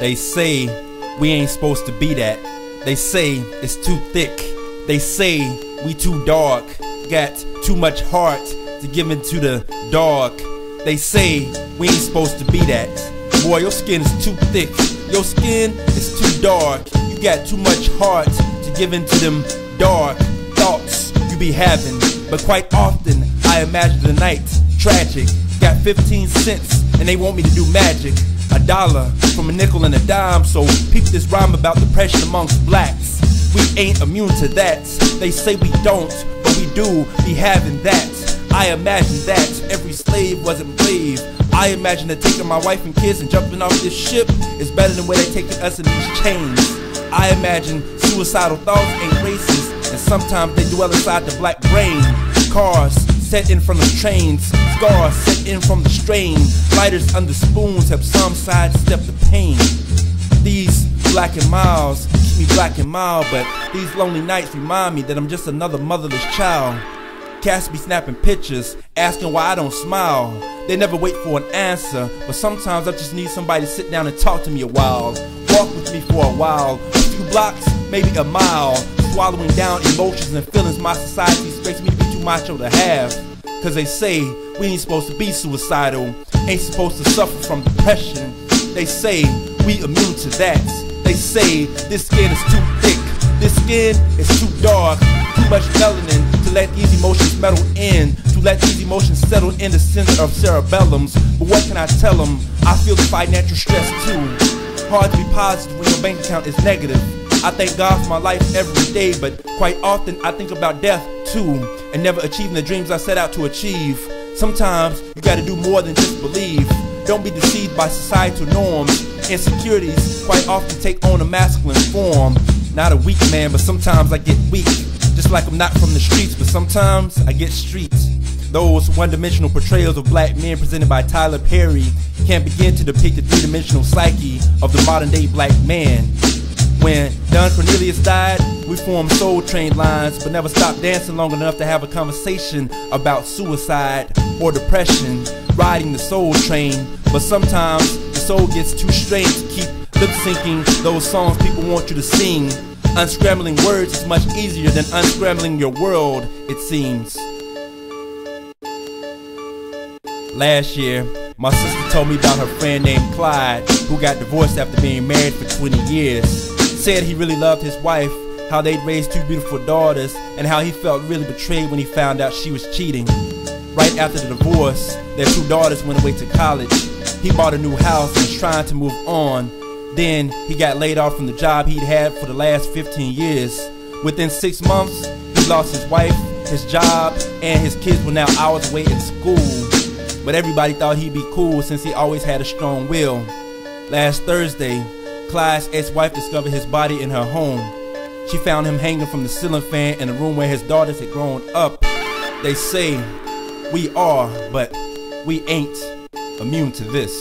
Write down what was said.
They say we ain't supposed to be that. They say it's too thick. They say we too dark. Got too much heart to give into the dark. They say we ain't supposed to be that. Boy, your skin is too thick. Your skin is too dark. You got too much heart to give into them dark thoughts you be having. But quite often I imagine the night tragic. Got 15 cents and they want me to do magic. $1 from a nickel and a dime. So peep this rhyme about depression amongst blacks. We ain't immune to that. They say we don't, but we do be having that. I imagine that every slave wasn't brave. I imagine that taking my wife and kids and jumping off this ship is better than where they taking us in these chains. I imagine suicidal thoughts ain't racist, and sometimes they dwell inside the black brain. Cars set in from the trains, scars set in from the strain. Lighters under spoons help some sidestep the pain. These black and miles keep me black and mild, but these lonely nights remind me that I'm just another motherless child. Cats be snapping pictures, asking why I don't smile. They never wait for an answer, but sometimes I just need somebody to sit down and talk to me a while. Walk with me for a while, a few blocks, maybe a mile. Swallowing down emotions and feelings my society expects me to be too macho to have. Cause they say we ain't supposed to be suicidal, ain't supposed to suffer from depression. They say we immune to that. They say this skin is too thick, this skin is too dark. Too much melanin to let these emotions settle in, to let these emotions settle in the center of cerebellums. But what can I tell them? I feel the financial stress too. Hard to be positive when your bank account is negative. I thank God for my life every day, but quite often I think about death too, and never achieving the dreams I set out to achieve. Sometimes you gotta do more than just believe. Don't be deceived by societal norms. Insecurities quite often take on a masculine form. Not a weak man, but sometimes I get weak. Just like I'm not from the streets, but sometimes I get streets. Those one-dimensional portrayals of black men presented by Tyler Perry can't begin to depict the three-dimensional psyche of the modern-day black man. When Cornelius died, we formed Soul Train lines, but never stopped dancing long enough to have a conversation about suicide or depression, riding the soul train. But sometimes the soul gets too strained to keep lip-syncing those songs people want you to sing. Unscrambling words is much easier than unscrambling your world, it seems. Last year, my sister told me about her friend named Clyde, who got divorced after being married for 20 years. Said he really loved his wife, how they'd raised 2 beautiful daughters, and how he felt really betrayed when he found out she was cheating. Right after the divorce, their 2 daughters went away to college. He bought a new house and was trying to move on. Then he got laid off from the job he'd had for the last 15 years. Within 6 months, he lost his wife, his job, and his kids were now hours away in school. But everybody thought he'd be cool since he always had a strong will. Last Thursday, Clyde's ex-wife discovered his body in her home. She found him hanging from the ceiling fan in the room where his daughters had grown up. They say we are, but we ain't immune to this.